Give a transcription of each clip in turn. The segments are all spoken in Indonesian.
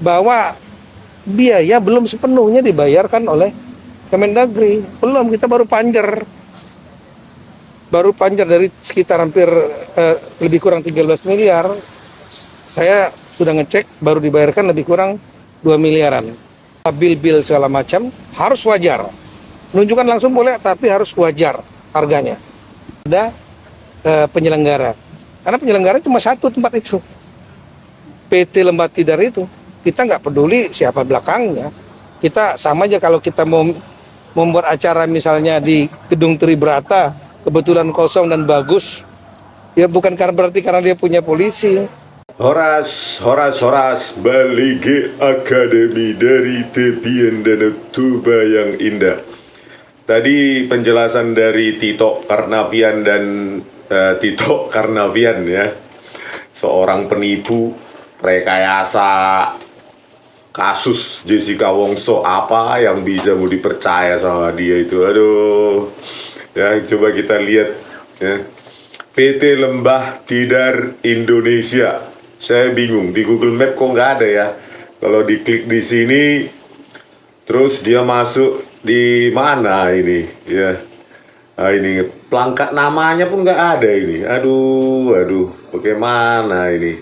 bahwa biaya belum sepenuhnya dibayarkan oleh Kemendagri. Belum, kita baru panjar dari sekitar hampir lebih kurang 13 miliar. Saya sudah ngecek baru dibayarkan lebih kurang 2 miliaran. Bil-bil segala macam harus wajar. Menunjukkan langsung boleh, tapi harus wajar harganya. Ada penyelenggara. Karena penyelenggara cuma satu tempat itu. PT Lembah Tidar itu. Kita nggak peduli siapa belakangnya. Kita sama aja kalau kita mau membuat acara misalnya di Gedung Tribrata, kebetulan kosong dan bagus. Ya bukan berarti karena dia punya polisi. Horas, Balige Akademi dari tepian Danau Toba yang indah. Tadi penjelasan dari Tito Karnavian dan Tito Karnavian ya, seorang penipu, rekayasa kasus Jessica Wongso, apa yang bisa mau dipercaya sama dia itu, aduh. Ya coba kita lihat ya. PT Lembah Tidar Indonesia. Saya bingung, di Google Map kok nggak ada ya. Kalau diklik di sini, terus dia masuk di mana ini ya. Nah, ini pelangkat namanya pun nggak ada ini. Aduh, bagaimana ini?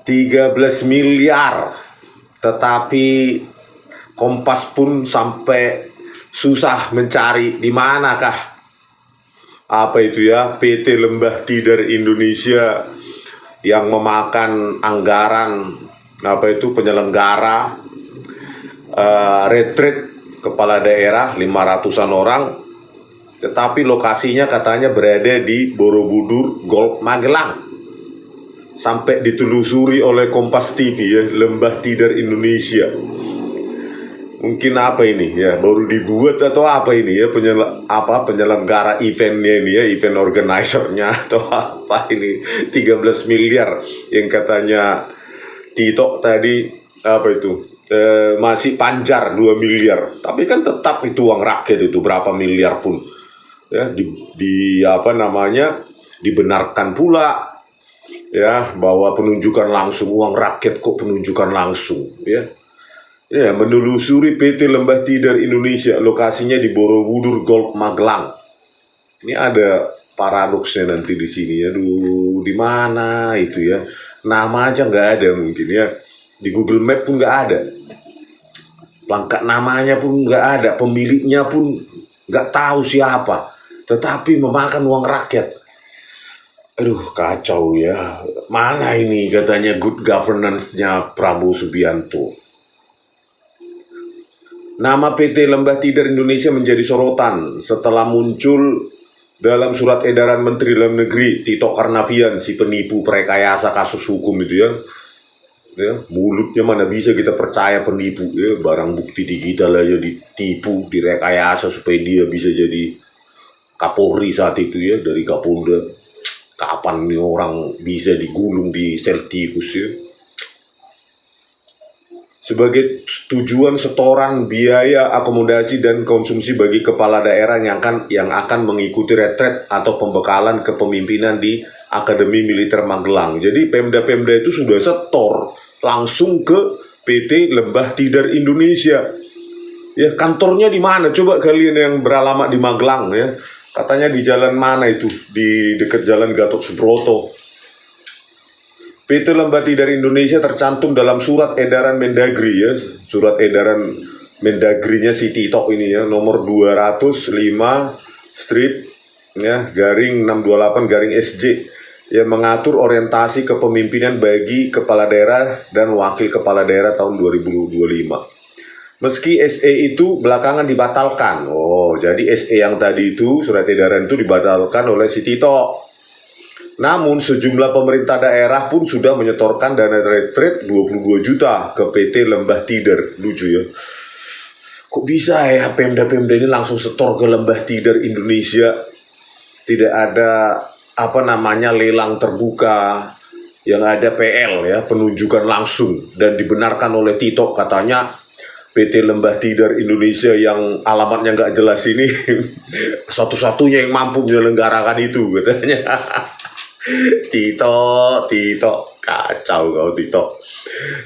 13 miliar. Tetapi Kompas pun sampai susah mencari di manakah apa itu ya, PT Lembah Tidar Indonesia yang memakan anggaran apa itu penyelenggara retreat kepala daerah 500-an orang, tetapi lokasinya katanya berada di Borobudur Golf Magelang. Sampai ditelusuri oleh Kompas TV ya, Lembah Tidar Indonesia. Mungkin apa ini ya, baru dibuat atau apa ini ya, penyelenggara eventnya ini ya, event organizer-nya atau apa ini, 13 miliar yang katanya Tito tadi apa itu masih panjar 2 miliar, tapi kan tetap itu uang rakyat, itu berapa miliar pun ya di apa namanya dibenarkan pula ya bahwa penunjukan langsung uang rakyat kok penunjukan langsung ya. Ya, menelusuri PT Lembah Tidar Indonesia, lokasinya di Borobudur Golf Magelang. Ini ada paradoksnya nanti di sini. Aduh, di mana itu ya? Nama aja nggak ada mungkin ya. Di Google Map pun nggak ada. Pelangkat namanya pun nggak ada. Pemiliknya pun nggak tahu siapa. Tetapi memakan uang rakyat. Aduh, kacau ya. Mana ini katanya good governance-nya Prabowo Subianto? Nama PT Lembah Tidar Indonesia menjadi sorotan setelah muncul dalam surat edaran Menteri Dalam Negeri Tito Karnavian, si penipu perekayasa kasus hukum itu ya. Ya, mulutnya mana bisa kita percaya penipu ya, barang bukti digital aja ditipu, direkayasa supaya dia bisa jadi Kapolri saat itu ya, dari Kapolda. Kapan nih orang bisa digulung di sel tikus ya? Sebagai tujuan setoran biaya akomodasi dan konsumsi bagi kepala daerah yang akan mengikuti retret atau pembekalan kepemimpinan di Akademi Militer Magelang. Jadi Pemda-Pemda itu sudah setor langsung ke PT Lembah Tidar Indonesia. Ya, kantornya di mana? Coba kalian yang beralamat di Magelang ya. Katanya di jalan mana itu? Di dekat Jalan Gatot Subroto. PT Lembah Tidar Indonesia tercantum dalam surat edaran Mendagri ya, surat edaran Mendagrinya si Tito ini ya, nomor 205 strip ya, garing 628 garing SJ yang mengatur orientasi kepemimpinan bagi kepala daerah dan wakil kepala daerah tahun 2025. Meski SE itu belakangan dibatalkan. Oh, jadi SE yang tadi itu, surat edaran itu dibatalkan oleh si Tito. Namun sejumlah pemerintah daerah pun sudah menyetorkan dana retreat 22 juta ke PT Lembah Tidar. Lucu ya. Kok bisa ya Pemda-Pemda ini langsung setor ke Lembah Tidar Indonesia? Tidak ada apa namanya lelang terbuka, yang ada PL ya, penunjukan langsung, dan dibenarkan oleh Tito katanya PT Lembah Tidar Indonesia yang alamatnya nggak jelas ini satu-satunya yang mampu menyelenggarakan itu katanya. Tito, Kacau kau Tito.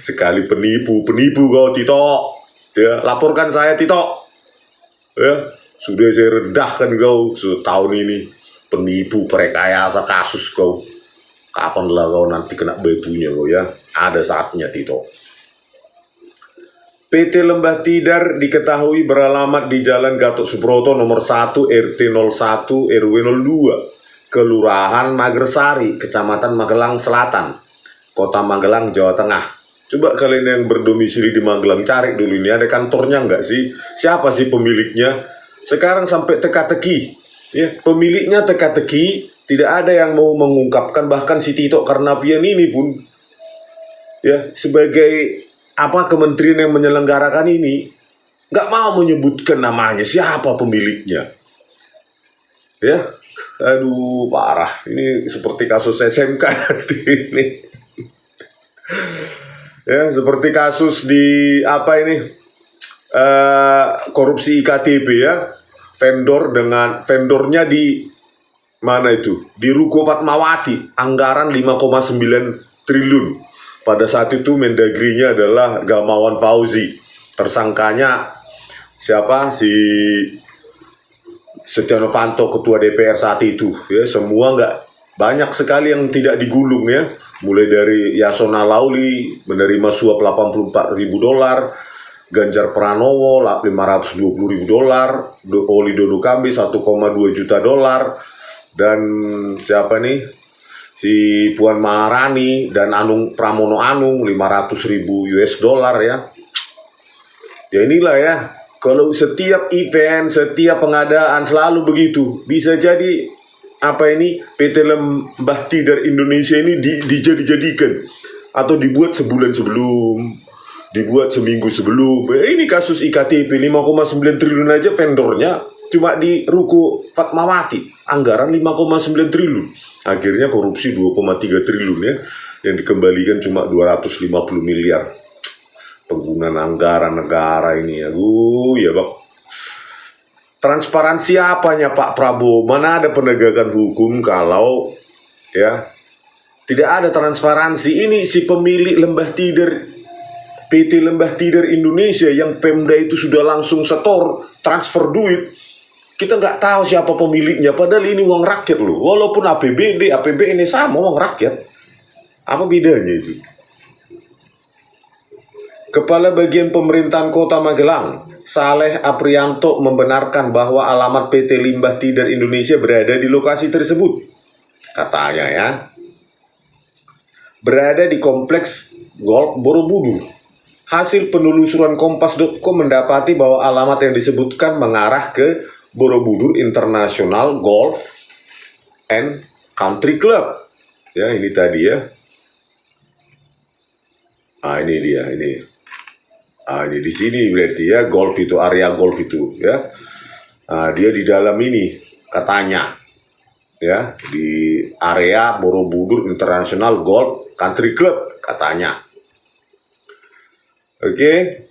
Sekali penipu kau Tito. Ya, laporkan saya Tito. Ya, sudah saya rendahkan kau setahun ini. Penipu, perekayasa kasus kau. Kapanlah kau nanti kena batunya kau ya. Ada saatnya Tito. PT Lembah Tidar diketahui beralamat di Jalan Gatot Subroto nomor 1 RT 01 RW 02 Kelurahan Magersari, Kecamatan Magelang Selatan, Kota Magelang, Jawa Tengah. Coba kalian yang berdomisili di Magelang cari dulu, ini ada kantornya nggak sih? Siapa sih pemiliknya? Sekarang sampai teka-teki, ya, pemiliknya teka-teki, tidak ada yang mau mengungkapkan. Bahkan si Tito Karnavian ini pun, ya, sebagai kementerian yang menyelenggarakan ini, nggak mau menyebutkan namanya, siapa pemiliknya. Ya, aduh parah. Ini seperti kasus SMK nanti ini. Ya, seperti kasus di korupsi iktp ya, vendornya di mana itu, di Ruko Fatmawati, anggaran 5,9 triliun. Pada saat itu Mendagrinya adalah Gamawan Fauzi, tersangkanya siapa, si Setia Novanto, ketua DPR saat itu ya. Semua nggak, banyak sekali yang tidak digulung ya, mulai dari Yasona Lauli menerima suap $84.000, Ganjar Pranowo $520.000, Oli Dodo Kambi $1,2 juta, dan siapa nih, si Puan Maharani dan Anung Pramono Anung $500.000 ya. Ya inilah ya, kalau setiap event, setiap pengadaan selalu begitu. Bisa jadi PT Lembah Tidar Indonesia ini dijadikan atau dibuat sebulan sebelum, dibuat seminggu sebelum. Ini kasus iktp 5,9 triliun aja vendornya cuma di Ruko Fatmawati, anggaran 5,9 triliun. Akhirnya korupsi 2,3 triliun ya, yang dikembalikan cuma 250 miliar. Penggunaan anggaran negara ini ya, Bang. Transparansi apanya Pak Prabowo? Mana ada penegakan hukum kalau ya tidak ada transparansi? Ini si pemilik Lembah Tidar, PT Lembah Tidar Indonesia, yang Pemda itu sudah langsung setor, transfer duit. Kita nggak tahu siapa pemiliknya, padahal ini uang rakyat loh. Walaupun APBD, APBN sama uang rakyat. Apa bedanya itu? Kepala Bagian Pemerintahan Kota Magelang, Saleh Aprianto, membenarkan bahwa alamat PT Limbah Tidar Indonesia berada di lokasi tersebut. Katanya ya, berada di Kompleks Golf Borobudur. Hasil penelusuran Kompas.com mendapati bahwa alamat yang disebutkan mengarah ke Borobudur International Golf and Country Club. Ya, ini tadi ya. Ini dia, ini. Ini di sini berarti ya, golf itu, area golf itu ya. Dia di dalam ini katanya ya, di area Borobudur International Golf Country Club katanya. Oke,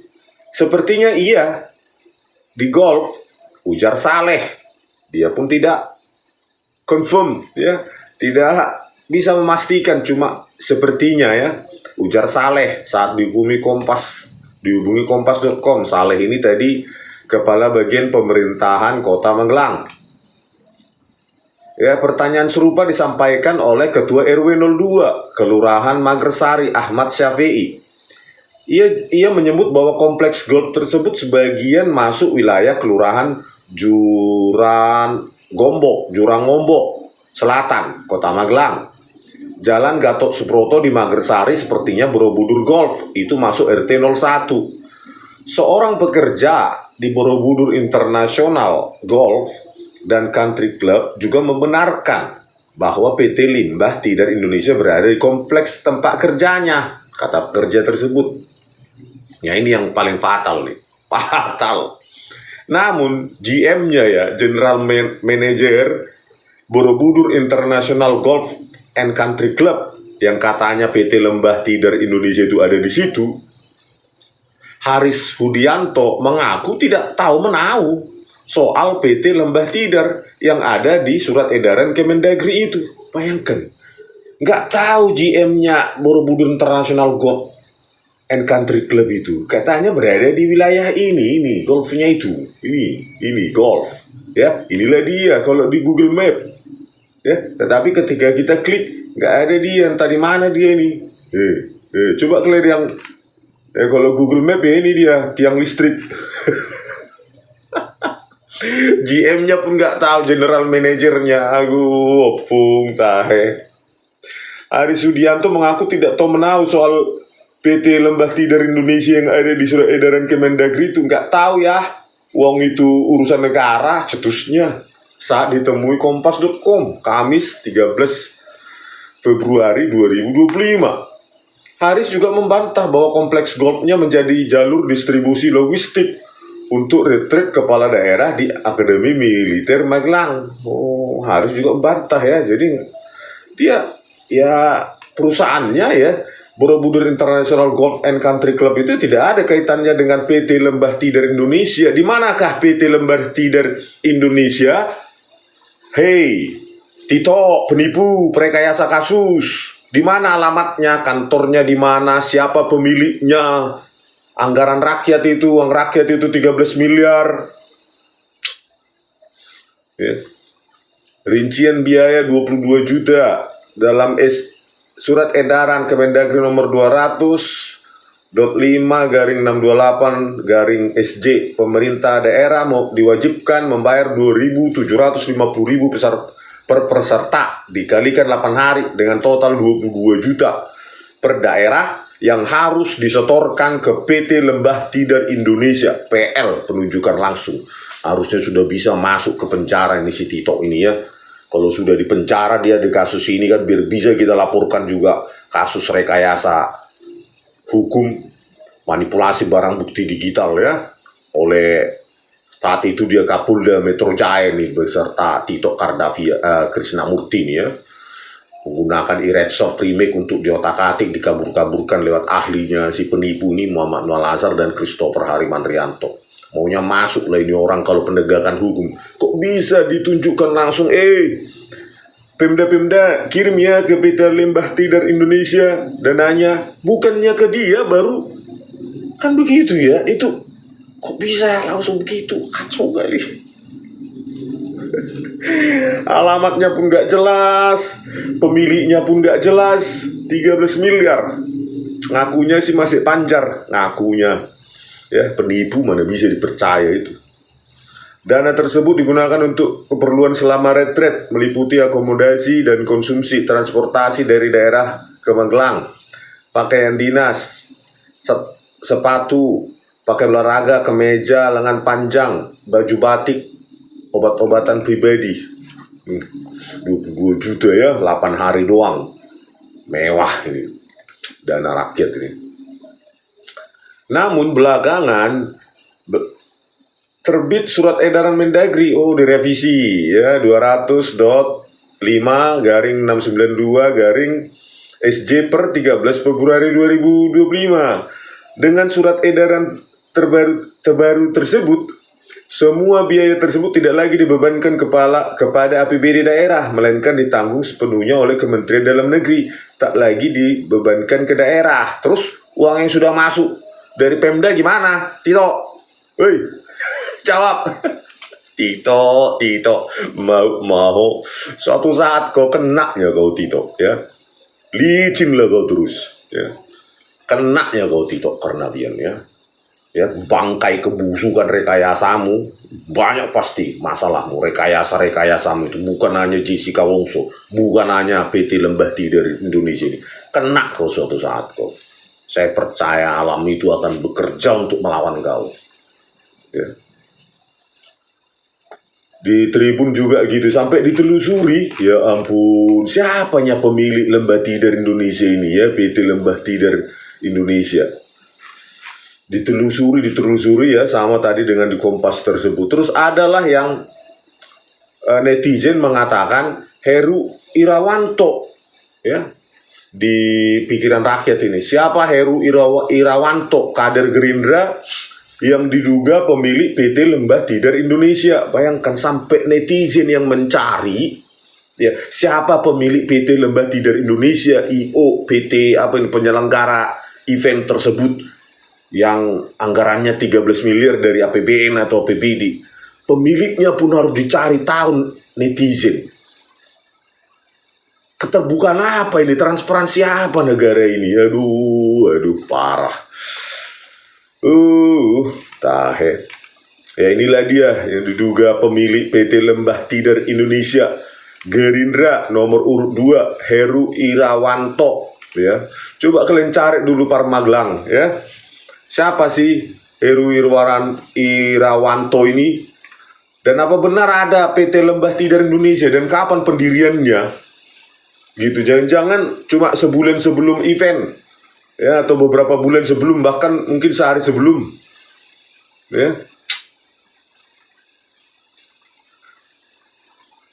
sepertinya iya di golf, ujar Saleh. Dia pun tidak confirm ya, tidak bisa memastikan, cuma sepertinya ya, ujar Saleh saat dihubungi Kompas.com. Saleh ini tadi Kepala Bagian Pemerintahan Kota Magelang. Ya, pertanyaan serupa disampaikan oleh Ketua RW 02 Kelurahan Magersari, Ahmad Syafi'i. Ia menyebut bahwa kompleks golf tersebut sebagian masuk wilayah Kelurahan Jurang Ngombo Selatan, Kota Magelang. Jalan Gatot Subroto di Magersari sepertinya Borobudur Golf, itu masuk RT 01. Seorang pekerja di Borobudur International Golf dan Country Club juga membenarkan bahwa PT Limbah Tidar Indonesia berada di kompleks tempat kerjanya, kata pekerja tersebut. Ya, ini yang paling fatal nih, fatal. Namun GM-nya ya, General Manager Borobudur International Golf and Country Club, yang katanya PT Lembah Tidar Indonesia itu ada di situ, Haris Hudianto, mengaku tidak tahu menahu soal PT Lembah Tidar yang ada di surat edaran Kemendagri itu. Bayangkan, nggak tahu GM-nya Borobudur International Golf and Country Club itu katanya berada di wilayah ini golfnya itu, ini golf, ya, inilah dia kalau di Google Map, ya. Tetapi ketika kita klik nggak ada dia, entah di mana dia ini. Coba kalian yang kalau Google Map ya, ini dia tiang listrik. GM-nya pun nggak tahu, general manajernya, opung tahe. Ari Sudianto mengaku tidak tahu menahu soal PT Lembah Tidar Indonesia yang ada di surat edaran Kemendagri itu. Nggak tahu ya, uang itu urusan negara, cetusnya. Saat ditemui kompas.com, Kamis 13 Februari 2025. Haris juga membantah bahwa kompleks golfnya menjadi jalur distribusi logistik untuk retret kepala daerah di Akademi Militer Magelang. Haris juga membantah ya, jadi dia ya perusahaannya ya Borobudur International Golf and Country Club itu tidak ada kaitannya dengan PT Lembah Tidar Indonesia. Di manakah PT Lembah Tidar Indonesia? Hei, Tito, penipu, perekayasa kasus. Di mana alamatnya, kantornya di mana, siapa pemiliknya? Anggaran rakyat itu, uang rakyat itu 13 miliar. Ya. Rincian biaya 22 juta dalam surat edaran Kemendagri nomor 200.5/628/SJ. Pemerintah daerah diwajibkan membayar 2.750.000 per peserta dikalikan 8 hari dengan total 22 juta per daerah yang harus disetorkan ke PT Lembah Tidar Indonesia PL. Penunjukan langsung. Harusnya sudah bisa masuk ke penjara ini si Tito ini ya. Kalau sudah di penjara dia di kasus ini kan, biar bisa kita laporkan juga kasus rekayasa hukum manipulasi barang bukti digital ya, oleh saat itu dia Kapolda Metro Jaya nih beserta Tito Krisnamurti nih ya, menggunakan e-red soft remake untuk diotak-atik, dikabur-kaburkan lewat ahlinya si penipu nih Muhammad Noel Azhar dan Christopher Harimandrianto. Maunya masuk lah ini orang kalau penegakan hukum. Kok bisa ditunjukkan langsung, Pemda-pemda kirim ya ke PT Lembah Tidar Indonesia dananya, bukannya ke dia baru. Kan begitu ya, itu kok bisa langsung begitu, kacau kali. Alamatnya pun gak jelas, pemiliknya pun gak jelas, 13 miliar. Ngakunya sih masih panjar, ngakunya. Ya, penipu mana bisa dipercaya itu. Dana tersebut digunakan untuk keperluan selama retret, meliputi akomodasi dan konsumsi transportasi dari daerah ke Magelang, pakaian dinas, sepatu, pakai olahraga, kemeja, lengan panjang, baju batik, obat-obatan pribadi. 22 juta ya, 8 hari doang. Mewah ini. Dana rakyat ini. Namun belakangan terbit surat edaran Mendagri, direvisi ya 200.5/692/SJ per 13 Februari 2025. Dengan surat edaran terbaru tersebut, semua biaya tersebut tidak lagi dibebankan kepada APBD daerah, melainkan ditanggung sepenuhnya oleh Kementerian Dalam Negeri, tak lagi dibebankan ke daerah. Terus uang yang sudah masuk dari Pemda gimana, Tito? Woi, jawab. Tito, mau suatu saat kau kena ya kau Tito, ya. Licin lah kau terus, ya. Kena ya kau Tito Karnavian ya. Ya, bangkai kebusukan rekayasamu banyak pasti masalahmu. Rekayasamu itu bukan hanya Jessica Wongso, bukan hanya PT Lembah Tidar Indonesia ini. Kena kau suatu saat kau. Saya percaya alam itu akan bekerja untuk melawan kau. Ya. Di Tribun juga gitu, sampai ditelusuri. Ya ampun, siapanya pemilik Lembah Tidar Indonesia ini ya, PT Lembah Tidar Indonesia. Ditelusuri ya, sama tadi dengan di Kompas tersebut. Terus adalah yang netizen mengatakan Heru Irawanto ya. Di pikiran rakyat ini, siapa Heru Irawanto, kader Gerindra yang diduga pemilik PT Lembah Tidar Indonesia? Bayangkan sampai netizen yang mencari Ya, siapa pemilik PT Lembah Tidar Indonesia, IO, PT apa ini penyelenggara event tersebut yang anggarannya 13 miliar dari APBN atau APBD. Pemiliknya pun harus dicari tahun netizen. Keterbukaan apa ini? Transparansi apa negara ini? Aduh, parah. Tahe. Ya inilah dia yang diduga pemilik PT Lembah Tidar Indonesia, Gerindra nomor urut 2, Heru Irawanto. Ya, coba kalian cari dulu Parmaglang. Ya, siapa sih Heru Irawanto ini? Dan apa benar ada PT Lembah Tidar Indonesia dan kapan pendiriannya? Gitu, jangan-jangan cuma sebulan sebelum event, ya, atau beberapa bulan sebelum, bahkan mungkin sehari sebelum, ya.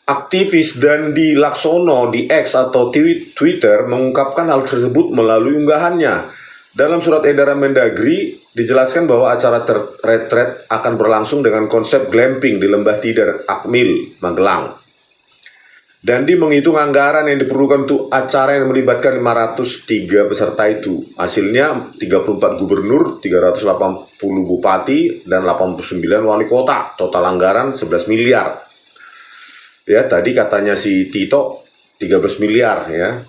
Aktivis Dandi Laksono di X atau Twitter mengungkapkan hal tersebut melalui unggahannya. Dalam surat edaran Mendagri dijelaskan bahwa acara retret akan berlangsung dengan konsep glamping di Lembah Tidar Akmil, Magelang. Dandi menghitung anggaran yang diperlukan untuk acara yang melibatkan 503 peserta itu. Hasilnya 34 gubernur, 380 bupati, dan 89 wali kota. Total anggaran 11 miliar. Ya, tadi katanya si Tito 13 miliar ya.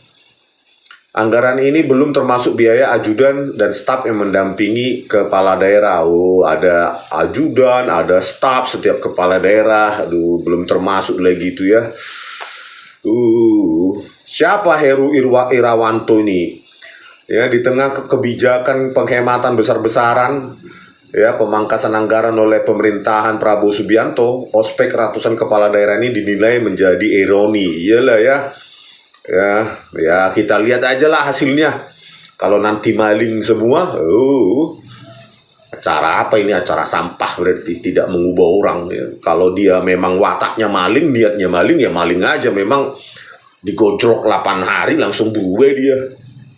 Anggaran ini belum termasuk biaya ajudan dan staf yang mendampingi kepala daerah. Ada ajudan, ada staf setiap kepala daerah. Belum termasuk lagi itu ya. Siapa Heru Irawanto ini? Ya, di tengah kebijakan penghematan besar-besaran, ya, pemangkasan anggaran oleh pemerintahan Prabowo Subianto, ospek ratusan kepala daerah ini dinilai menjadi ironi. Iyalah ya. Ya, kita lihat aja lah hasilnya. Kalau nanti maling semua, acara apa ini? Acara sampah, berarti tidak mengubah orang ya. Kalau dia memang wataknya maling, niatnya maling, ya maling aja. Memang digojlok 8 hari langsung berubah dia.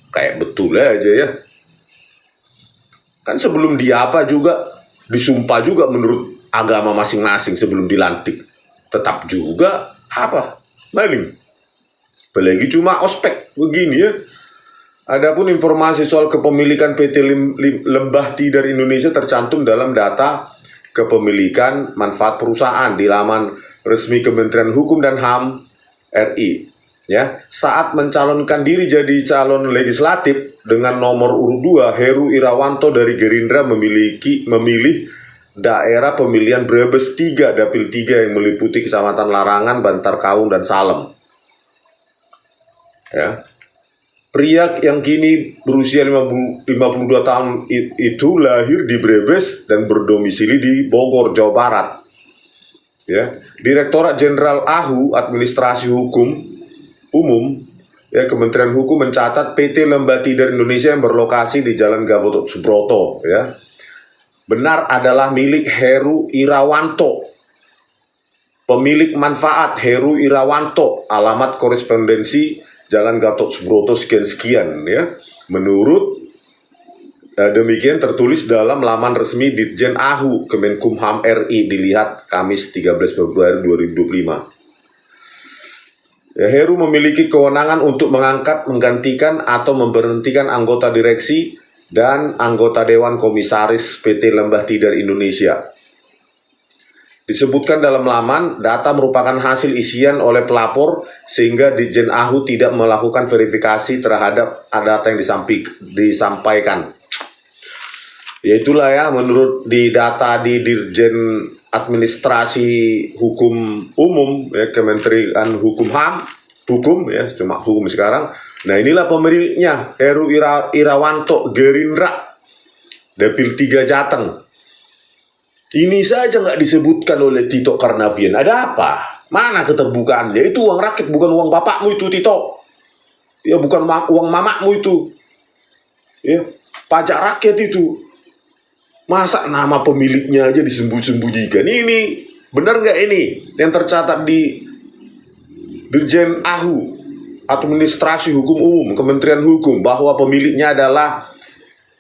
Kayak betul aja ya. Kan sebelum dia apa juga disumpah juga menurut agama masing-masing sebelum dilantik. Tetap juga apa? Maling. Apalagi cuma ospek begini ya. Adapun informasi soal kepemilikan PT Lembah Tidar Indonesia tercantum dalam data kepemilikan manfaat perusahaan di laman resmi Kementerian Hukum dan HAM RI. Ya, saat mencalonkan diri jadi calon legislatif dengan nomor urut 2, Heru Irawanto dari Gerindra memilih daerah pemilihan Brebes 3, Dapil 3 yang meliputi Kecamatan Larangan, Bantar Kaung, dan Salem. Ya. Pria yang kini berusia 52 tahun itu lahir di Brebes dan berdomisili di Bogor, Jawa Barat. Ya. Direktorat Jenderal AHU Administrasi Hukum Umum, ya, Kementerian Hukum mencatat PT Lembah Tidar Indonesia yang berlokasi di Jalan Gatot Subroto, ya, benar adalah milik Heru Irawanto. Pemilik manfaat Heru Irawanto, alamat korespondensi Jalan Gatot Subroto sekian-sekian ya. Menurut demikian tertulis dalam laman resmi Ditjen AHU Kemenkumham RI, dilihat Kamis 13 Februari 2025. Ya, Heru memiliki kewenangan untuk mengangkat, menggantikan atau memberhentikan anggota direksi dan anggota Dewan Komisaris PT Lembah Tidar Indonesia. Disebutkan dalam laman, data merupakan hasil isian oleh pelapor sehingga Ditjen AHU tidak melakukan verifikasi terhadap data yang disampaikan. Ya itulah ya, menurut di data di Dirjen Administrasi Hukum Umum ya, Kementerian Hukum ya, cuma hukum sekarang. Nah inilah pemiliknya, Heru Irawanto, Gerindra, Dapil 3 Jateng. Ini saja nggak disebutkan oleh Tito Karnavian. Ada apa? Mana keterbukaannya? Itu uang rakyat, bukan uang bapakmu itu, Tito. Ya, bukan uang mamakmu itu. Ya, pajak rakyat itu. Masa nama pemiliknya aja disembunyikan? Ini benar nggak ini yang tercatat di Dirjen AHU Administrasi Hukum Umum Kementerian Hukum bahwa pemiliknya adalah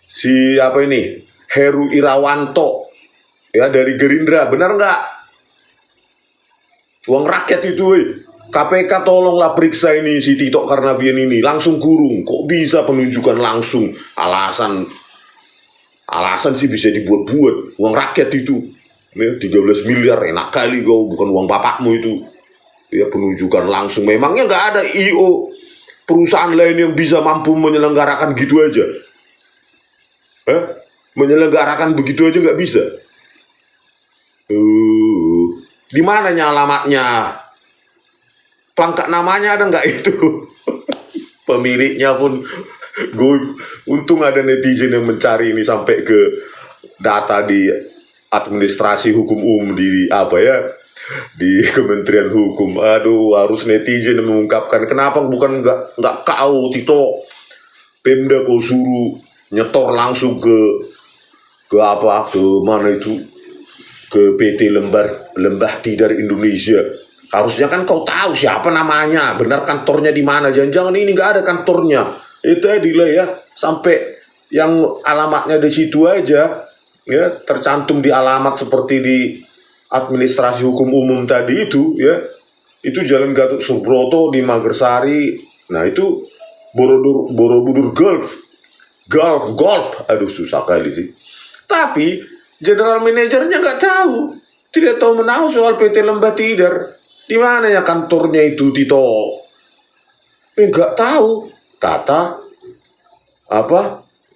si apa ini? Heru Irawanto. Ya, dari Gerindra, benar nggak? Uang rakyat itu, KPK tolonglah periksa ini si Tito Karnavian ini, langsung kurung. Kok bisa penunjukan langsung? Alasan sih bisa dibuat-buat. Uang rakyat itu, ya, 13 miliar, enak kali kau, bukan uang bapakmu itu. Ya, penunjukan langsung. Memangnya nggak ada IO perusahaan lain yang bisa mampu menyelenggarakan gitu aja? Menyelenggarakan begitu aja nggak bisa? Di mananya alamatnya? Pelengkap namanya ada nggak itu? Pemiliknya pun gue, untung ada netizen yang mencari ini sampai ke data di administrasi hukum di di Kementerian Hukum. Aduh, harus netizen yang mengungkapkan kenapa bukan nggak kau Tito Pemda kau suruh nyetor langsung ke mana itu, ke PT Lembah Tidar Indonesia. Harusnya kan kau tahu siapa namanya, benar kantornya di mana. Jangan-jangan ini nggak ada kantornya. Itu tadi lah ya, sampai yang alamatnya di situ aja, ya, tercantum di alamat seperti di administrasi hukum umum tadi itu, ya, itu Jalan Gatot Subroto di Magersari. Nah itu Borobudur Golf, aduh susah kali sih. Tapi general manajernya nggak tahu, tidak tahu menahu soal PT Lembah Tidar. Di mana ya kantornya itu Tito? Nggak tahu, kata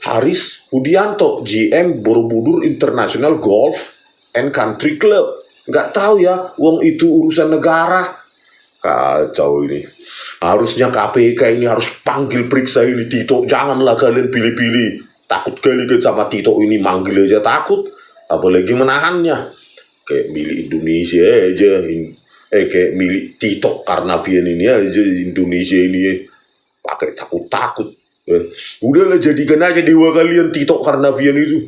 Haris Hudianto, GM Borobudur International Golf and Country Club. Nggak tahu ya, uang itu urusan negara. Kacau ini. Harusnya KPK ini harus panggil periksa ini Tito. Janganlah kalian pilih-pilih. Takut kali kan sama Tito ini, manggil aja takut. Apalagi menahannya. Kayak milik Indonesia aja. Kayak milik Tito Karnavian ini aja, Indonesia ini pakai takut-takut. Udahlah, jadikan aja dewa kalian Tito Karnavian itu.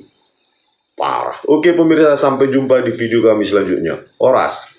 Parah. Oke pemirsa, sampai jumpa di video kami selanjutnya. Oras.